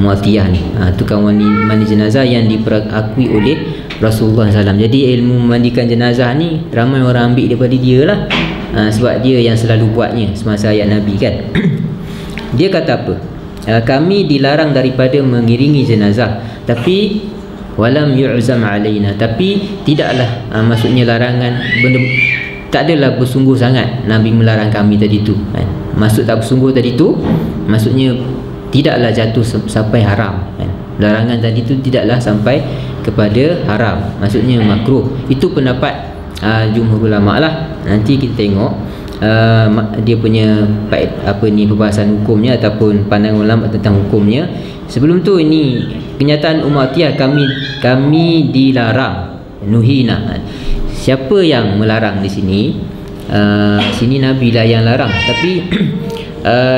Atiyah ni tukang mandi jenazah yang diperakui oleh Rasulullah SAW. Jadi ilmu memandikan jenazah ni ramai orang ambil daripada dia lah. Sebab dia yang selalu buatnya semasa ayat Nabi kan. Dia kata apa? Kami dilarang daripada mengiringi jenazah, tapi walam yu'zam alaina, tapi tidaklah maksudnya larangan benda, tak adalah bersungguh sangat Nabi melarang kami tadi tu kan. Maksud tak bersungguh tadi tu maksudnya tidaklah jatuh sampai haram kan. Larangan tadi tu tidaklah sampai kepada haram, maksudnya makruh. Itu pendapat jumhur ulama lah. Nanti kita tengok dia punya perbahasan hukumnya ataupun pandangan ulama tentang hukumnya. Sebelum tu ini kenyataan Atiyah, kami dilarang, nuhina. Siapa yang melarang di sini? Sini Nabi lah yang larang. Tapi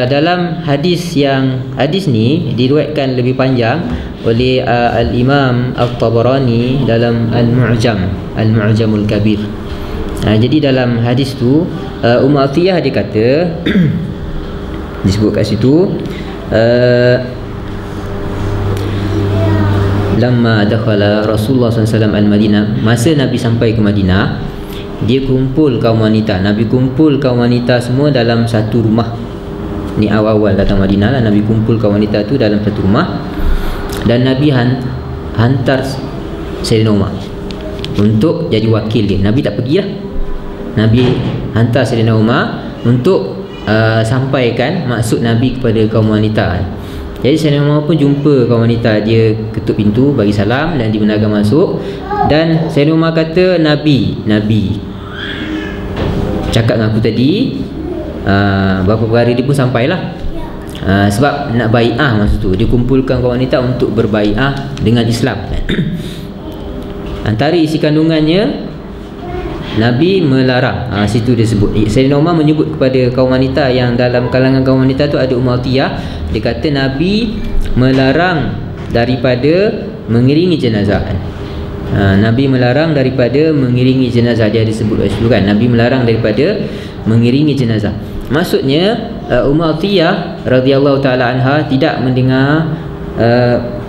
dalam hadis ni diriwayatkan lebih panjang oleh Al-Imam At-Tabarani dalam Al-Mu'jamul Kabir. Jadi dalam hadis tu Atiyah dia kata disebut kat situ lamma dakhala Rasulullah SAW al-Madinah, masa Nabi sampai ke Madinah, dia kumpul kaum wanita. Nabi kumpul kaum wanita semua dalam satu rumah. Ni awal-awal datang Madinah lah, Nabi kumpul kaum wanita tu dalam satu rumah. Dan Nabi hantar Sayyidina Umar untuk jadi wakil dia. Nabi tak pergi lah, Nabi hantar Sayyidina Umar untuk sampaikan maksud Nabi kepada kaum wanita. Jadi Sayyidina Umar pun jumpa kaum wanita, dia ketuk pintu bagi salam dan dibenarkan masuk. Dan Sayyidina Umar kata Nabi cakap dengan aku tadi, beberapa hari dia pun sampailah. Sebab nak bai'ah masa tu, dia kumpulkan kaum wanita untuk berbai'ah dengan Islam. Antara isi kandungannya, Nabi melarang, situ dia sebut, Sayyidina Umar menyebut kepada kaum wanita yang dalam kalangan kaum wanita tu ada Atiyah, dia kata Nabi melarang daripada mengiringi jenazah. Nabi melarang daripada mengiringi jenazah. Dia disebut dulu kan, Nabi melarang daripada mengiringi jenazah. Maksudnya Atiyah radhiyallahu taala anha tidak mendengar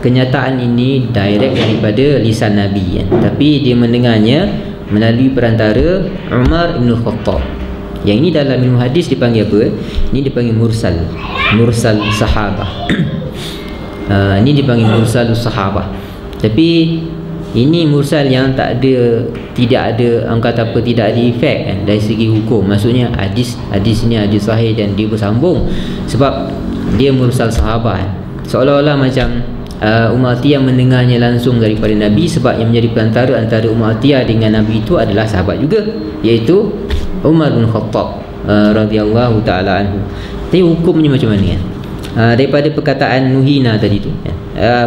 kenyataan ini direct daripada lisan Nabi, tapi dia mendengarnya melalui perantara Umar bin Khattab. Yang ini dalam ilmu hadis dipanggil apa? Ini dipanggil mursal, mursal sahabah. Ini dipanggil mursal sahabah. Tapi ini mursal yang tidak ada orang kata apa, tidak ada efek kan, dari segi hukum. Maksudnya hadis ini hadis sahih dan dia bersambung sebab dia mursal sahabah. Seolah-olah macam Atiyah mendengarnya langsung daripada Nabi, sebab yang menjadi perantara antara Atiyah dengan Nabi itu adalah sahabat juga, iaitu Umar bin Khattab radhiyallahu taala anhu. Tapi hukumnya macam mana kan? Daripada perkataan nuhina tadi tu,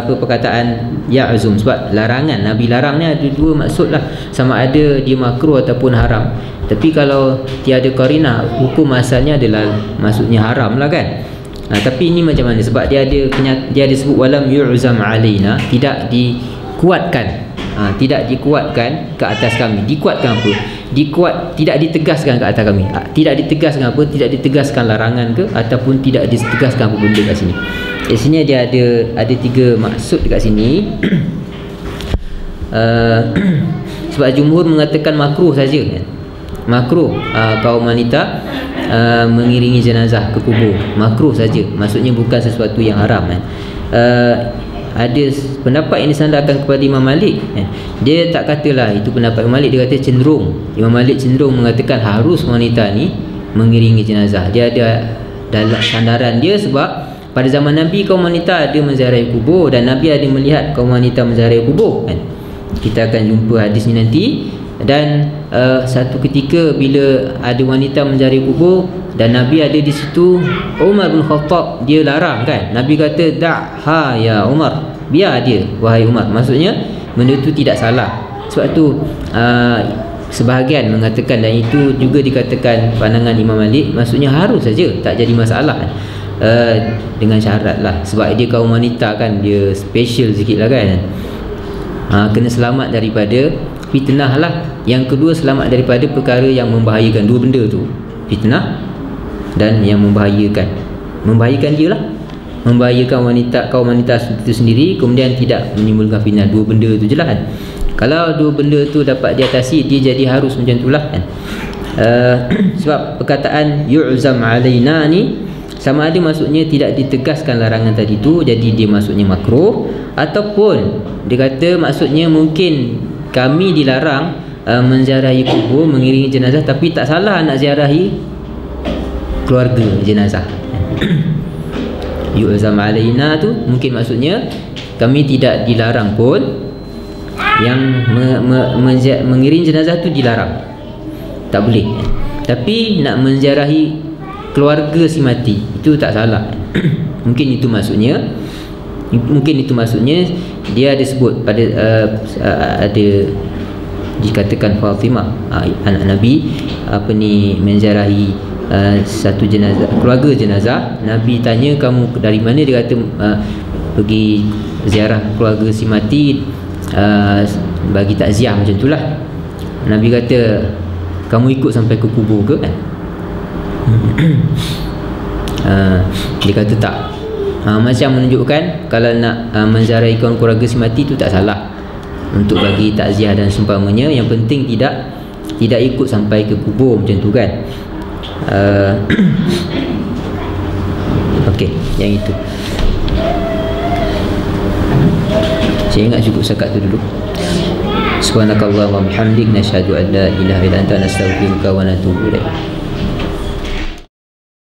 perkataan ya'zum, sebab larangan, Nabi larang ni ada dua maksud lah, sama ada dia makruh ataupun haram. Tapi kalau tiada qarinah, hukum asalnya adalah maksudnya haram lah kan. Tapi ini macam mana? Sebab dia ada sebut walam yu'zam alaina, tidak dikuatkan, tidak dikuatkan ke atas kami. Dikuatkan apa? Tidak ditegaskan ke atas kami. Tidak ditegaskan apa? Tidak ditegaskan larangan ke, ataupun tidak ditegaskan apa benda kat sini. Kat sini dia ada tiga maksud dekat sini. Sebab jumhur mengatakan makruh saja kan? Makruh kaum wanita mengiringi jenazah ke kubur, makruh saja. Maksudnya bukan sesuatu yang haram kan? Ada pendapat yang disandarkan kepada Imam Malik kan? Dia tak katalah itu pendapat Imam Malik, dia kata cenderung, Imam Malik cenderung mengatakan harus wanita ni mengiringi jenazah. Dia ada dalam sandaran dia, sebab pada zaman Nabi kaum wanita ada menziarahi kubur, dan Nabi ada melihat kaum wanita menziarahi kubur kan? Kita akan jumpa hadis ni nanti. Dan satu ketika bila ada wanita menziarahi kubur dan Nabi ada di situ, Umar bin Khattab dia larang kan. Nabi kata da'ha ya Umar, biar dia wahai Umar. Maksudnya benda tu tidak salah. Sebab tu sebahagian mengatakan, dan itu juga dikatakan pandangan Imam Malik, maksudnya harus saja, tak jadi masalah kan? Dengan syarat lah, sebab dia kaum wanita kan, dia special sikit lah kan. Kena selamat daripada fitnah lah. Yang kedua, selamat daripada perkara yang membahayakan. Dua benda tu, fitnah dan yang membahayakan dia lah, membahayakan kaum wanita itu sendiri, kemudian tidak menimbulkan fitnah. Dua benda tu je lah kan. Kalau dua benda tu dapat diatasi, dia jadi harus macam tu lah kan. Sebab perkataan yu'zam alaina ni sama ada maksudnya tidak ditegaskan larangan tadi tu, jadi dia maksudnya makruh, ataupun dia kata maksudnya mungkin kami dilarang menziarahi kubur, mengiringi jenazah, tapi tak salah nak ziarahi keluarga jenazah. Yu'zam alaina tu mungkin maksudnya kami tidak dilarang pun, yang mengiring jenazah tu dilarang, tak boleh. Tapi nak menziarahi keluarga si mati itu tak salah. Mungkin itu maksudnya dia ada sebut pada ada dikatakan Fatimah anak Nabi menziarahi satu jenazah, keluarga jenazah. Nabi tanya, kamu dari mana? Dia kata pergi ziarah keluarga si mati, bagi takziah macam itulah. Nabi kata, kamu ikut sampai ke kubur ke kan? Dia kata tak. Macam menunjukkan kalau nak menziarahi keluarga si mati itu tak salah untuk bagi takziah dan seumpamanya. Yang penting tidak ikut sampai ke kubur macam tu kan. Okey, yang itu saya ingat cukup sekat tu dulu. Subhanakallahumma wa bihamdik, nasyhadu an la ilaha illa anta, nastaghfiruka wa natubu ilaik.